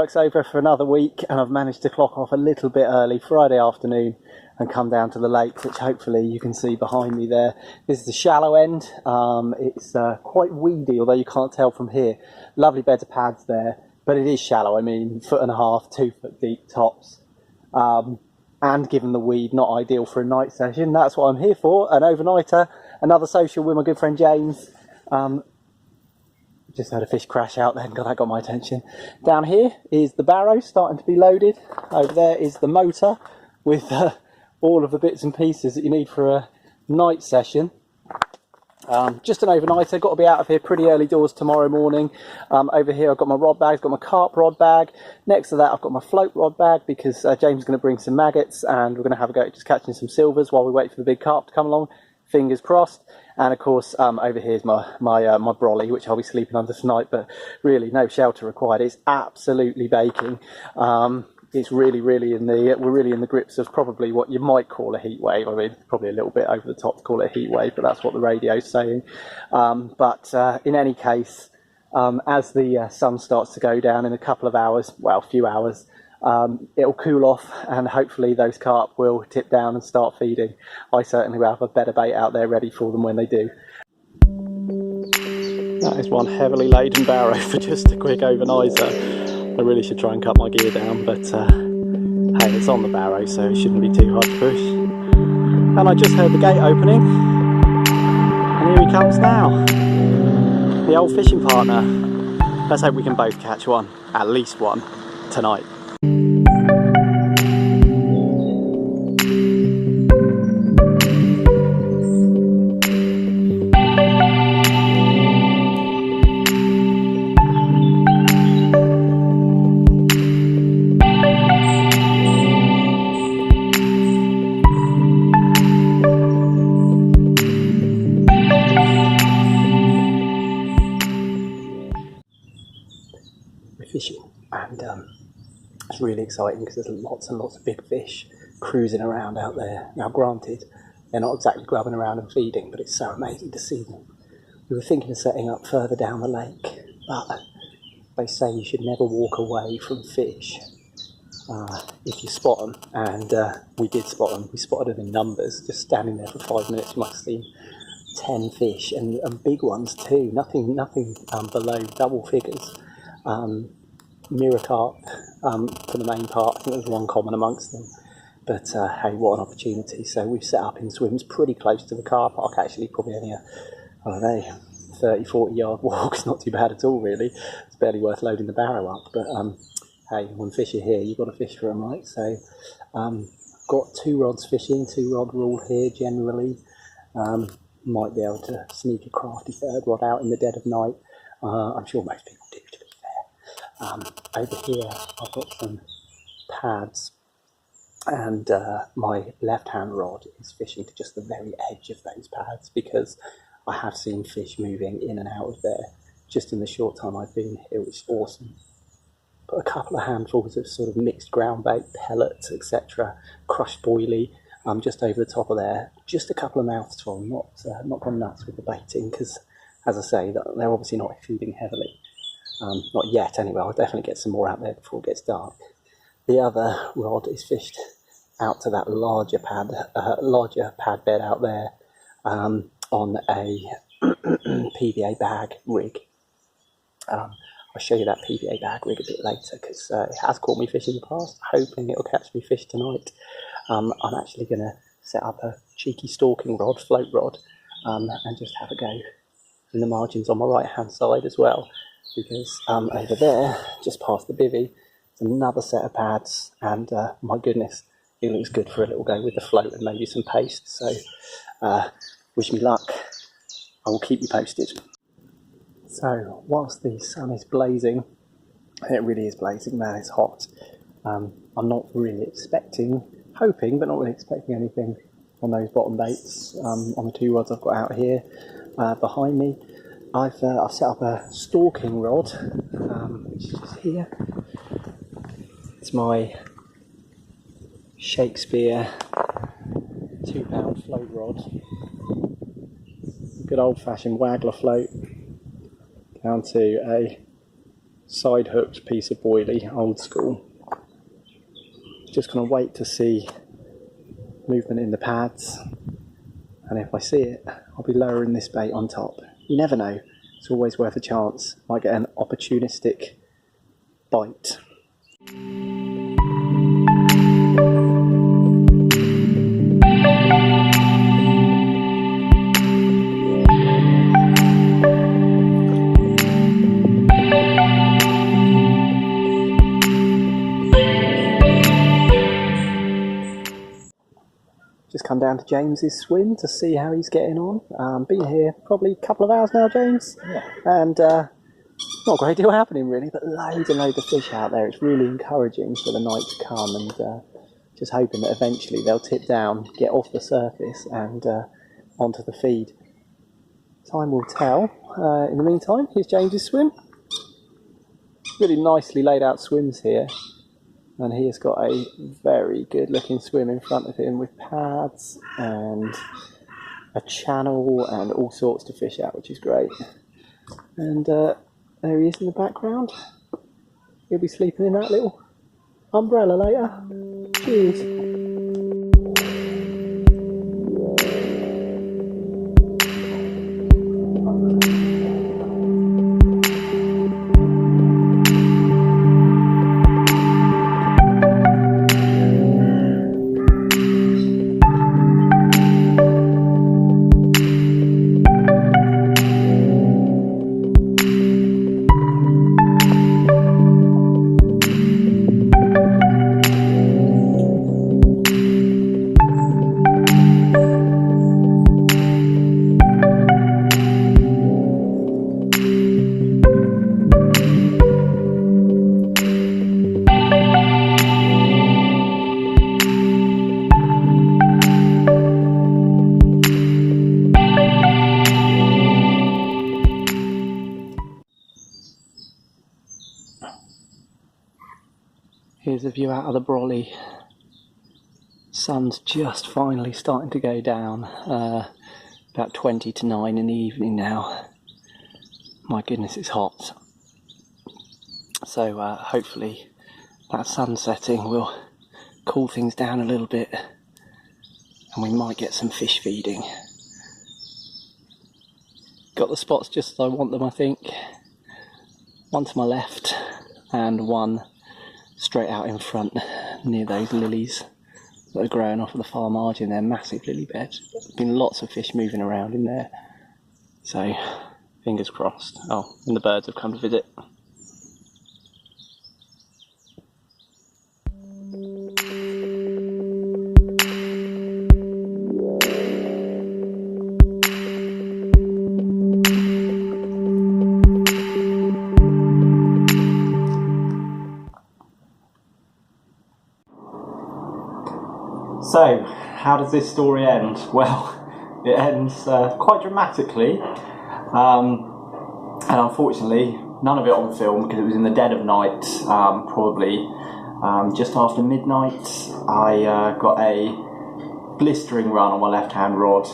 work's over for another week and I've managed to clock off a little bit early Friday afternoon and come down to the lake, which hopefully you can see behind me there. This is the shallow end. It's quite weedy, although you can't tell from here. Lovely beds of pads there, but it is shallow. I mean, 1.5 to 2 foot deep tops. And given the weed, not ideal for a night session. That's what I'm here for, an overnighter. Another social with my good friend James. Just had a fish crash out then, that got my attention. Down here is the barrow starting to be loaded. Over there is the motor with all of the bits and pieces that you need for a night session. Just an overnighter, got to be out of here pretty early doors tomorrow morning. Over here I've got my rod bag, got my carp rod bag. Next to that I've got my float rod bag because James is going to bring some maggots and we're going to have a go at just catching some silvers while we wait for the big carp to come along. Fingers crossed. And of course over here is my brolly, which I'll be sleeping under tonight, but really no shelter required. It's absolutely baking. It's really we're really in the grips of probably what you might call a heat wave. I mean, probably a little bit over the top to call it a heat wave, but that's what the radio's saying. But in any case, as the sun starts to go down in a couple of hours, well, a few hours, it'll cool off and hopefully those carp will tip down and start feeding. I certainly will have a better bait out there ready for them when they do. That is one heavily laden barrow for just a quick overnighter. I really should try and cut my gear down, but hey, it's on the barrow, so it shouldn't be too hard to push. And I just heard the gate opening, and here he comes now. The old fishing partner. Let's hope we can both catch one, at least one, tonight. Fishing, and it's really exciting because there's lots and lots of big fish cruising around out there. Now granted, they're not exactly grubbing around and feeding, but it's so amazing to see them. We were thinking of setting up further down the lake, but they say you should never walk away from fish if you spot them, and we did spot them. We spotted them in numbers, just standing there for 5 minutes. You must have seen 10 fish, and big ones too, nothing below double figures. Mirror carp for the main part. I think there's one common amongst them, but hey, what an opportunity. So we've set up in swims pretty close to the car park, actually probably only a 30-40 yard walk. It's not too bad at all really. It's barely worth loading the barrow up, but hey, when fish are here you've got to fish for them, right? So got 2 rods fishing, 2 rod rule here generally. Might be able to sneak a crafty 3rd rod out in the dead of night. I'm sure most people do, to be fair. Over here I've got some pads, and my left hand rod is fishing to just the very edge of those pads because I have seen fish moving in and out of there just in the short time I've been here, which is awesome. Put a couple of handfuls of sort of mixed ground bait, pellets, etc., crushed boilie, just over the top of there. Just a couple of mouthfuls, not gone nuts with the baiting because, as I say, they're obviously not feeding heavily. Not yet anyway. I'll definitely get some more out there before it gets dark. The other rod is fished out to that larger pad bed out there on a PVA bag rig. I'll show you that PVA bag rig a bit later because it has caught me fish in the past. Hoping it'll catch me fish tonight. I'm actually going to set up a cheeky stalking rod, float rod, and just have a go in the margins on my right hand side as well, because over there, just past the bivvy, there's another set of pads, and my goodness, it looks good for a little go with the float and maybe some paste. So wish me luck. I will keep you posted. So whilst the sun is blazing, and it really is blazing, man, it's hot. I'm not really hoping, but not really expecting anything on those bottom baits, on the 2 rods I've got out here behind me. I've set up a stalking rod, which is just here. It's my Shakespeare 2-pound float rod. Good old-fashioned waggler float down to a side hooked piece of boilie, old school. Just going to wait to see movement in the pads, and if I see it, I'll be lowering this bait on top. You never know, it's always worth a chance. Might get an opportunistic bite. Just come down to James's swim to see how he's getting on. Been here probably a couple of hours now, James. Yeah. And not a great deal happening really, but loads and loads of fish out there. It's really encouraging for the night to come, and just hoping that eventually they'll tip down, get off the surface and onto the feed. Time will tell. In the meantime, here's James's swim. Really nicely laid out swims here. And he has got a very good looking swim in front of him with pads and a channel and all sorts to fish at, which is great. And there he is in the background. He'll be sleeping in that little umbrella later. Cheers. Here's a view out of the brolly. Sun's just finally starting to go down. About 20 to 9 in the evening now. My goodness, it's hot. So hopefully that sun setting will cool things down a little bit, and we might get some fish feeding. Got the spots just as I want them, I think. One to my left and one straight out in front near those lilies that are growing off of the far margin. They're massive lily beds. Been lots of fish moving around in there, so fingers crossed. Oh, and the birds have come to visit. So, how does this story end? Well, it ends quite dramatically, and unfortunately none of it on film because it was in the dead of night, probably just after midnight. I got a blistering run on my left hand rod.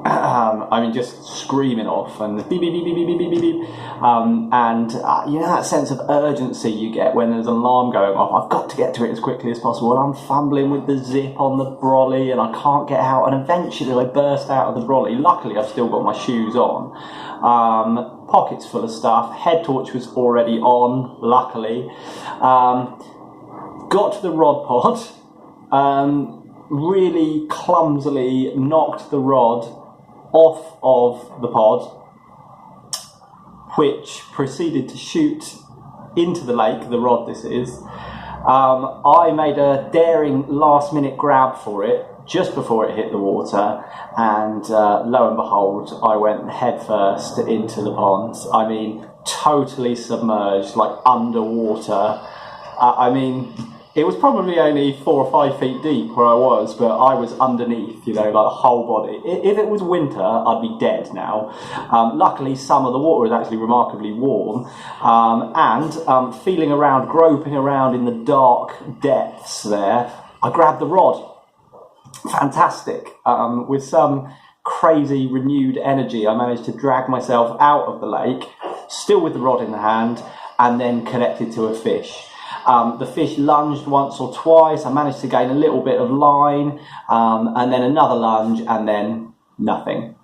I mean, just screaming off and beep, beep, beep, beep, beep, beep, beep, beep. And you know that sense of urgency you get when there's an alarm going off. I've got to get to it as quickly as possible, and I'm fumbling with the zip on the brolly and I can't get out, and eventually I burst out of the brolly. Luckily I've still got my shoes on, pockets full of stuff, head torch was already on, luckily. Got to the rod pod, really clumsily knocked the rod off of the pod, which proceeded to shoot into the lake, the rod this is. I made a daring last minute grab for it just before it hit the water, and lo and behold, I went head first into the pond. I mean, totally submerged, like underwater. I mean, it was probably only 4 or 5 feet deep where I was, but I was underneath, you know, like the whole body. If it was winter, I'd be dead now. Luckily, some of the water is actually remarkably warm, and feeling around, groping around in the dark depths there, I grabbed the rod. Fantastic. With some crazy renewed energy, I managed to drag myself out of the lake, still with the rod in the hand, and then connected to a fish. The fish lunged once or twice. I managed to gain a little bit of line, and then another lunge, and then nothing.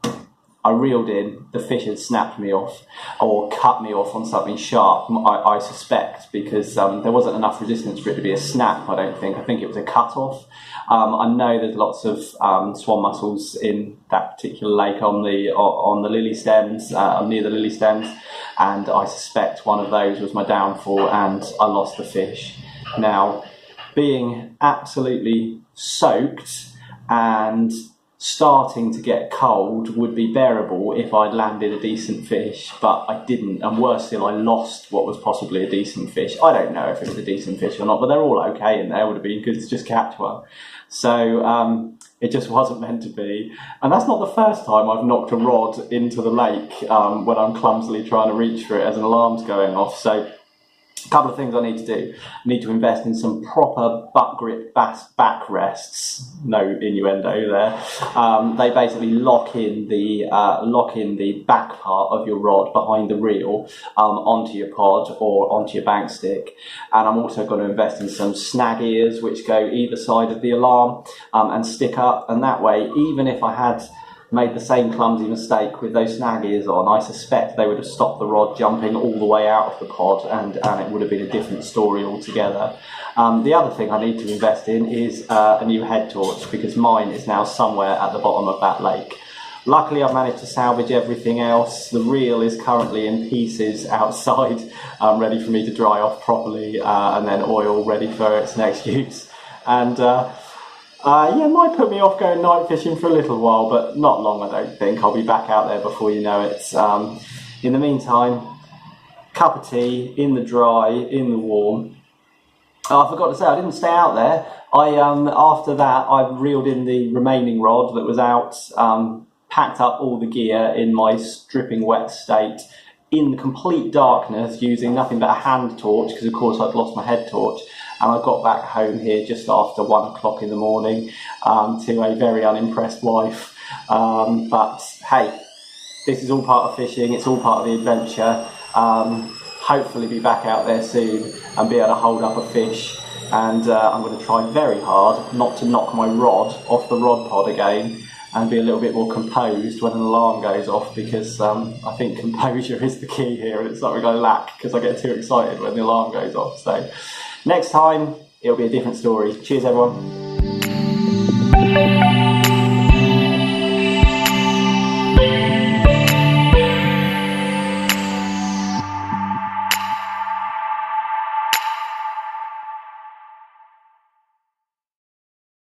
I reeled in, the fish had snapped me off or cut me off on something sharp, I suspect, because there wasn't enough resistance for it to be a snap, I don't think. I think it was a cut off. I know there's lots of swan mussels in that particular lake on the lily stems, near the lily stems, and I suspect one of those was my downfall and I lost the fish. Now, being absolutely soaked and starting to get cold would be bearable if I'd landed a decent fish, but I didn't, and worse still, I lost what was possibly a decent fish. I don't know if it was a decent fish or not, but they're all okay in there. It would have been good to just catch one. So it just wasn't meant to be. And that's not the first time I've knocked a rod into the lake when I'm clumsily trying to reach for it as an alarm's going off. So a couple of things I need to do. I need to invest in some proper butt grip backrests. No innuendo there. They basically lock in the back part of your rod behind the reel onto your pod or onto your bank stick. And I'm also going to invest in some snag ears which go either side of the alarm and stick up. And that way, even if I had made the same clumsy mistake with those snag ears on, I suspect they would have stopped the rod jumping all the way out of the pod, and it would have been a different story altogether. The other thing I need to invest in is a new head torch, because mine is now somewhere at the bottom of that lake. Luckily, I've managed to salvage everything else. The reel is currently in pieces outside, ready for me to dry off properly, and then oil ready for its next use. And yeah, it might put me off going night fishing for a little while, but not long, I don't think. I'll be back out there before you know it. In the meantime, cup of tea, in the dry, in the warm. I forgot to say, I didn't stay out there. After that, I reeled in the remaining rod that was out, packed up all the gear in my dripping wet state, in complete darkness, using nothing but a hand torch, because of course I'd lost my head torch. And I got back home here just after 1 o'clock in the morning to a very unimpressed wife. But hey, this is all part of fishing, it's all part of the adventure. Hopefully be back out there soon and be able to hold up a fish. And I'm going to try very hard not to knock my rod off the rod pod again, and be a little bit more composed when an alarm goes off, because I think composure is the key here, and it's something I lack because I get too excited when the alarm goes off. So next time, it'll be a different story. Cheers, everyone.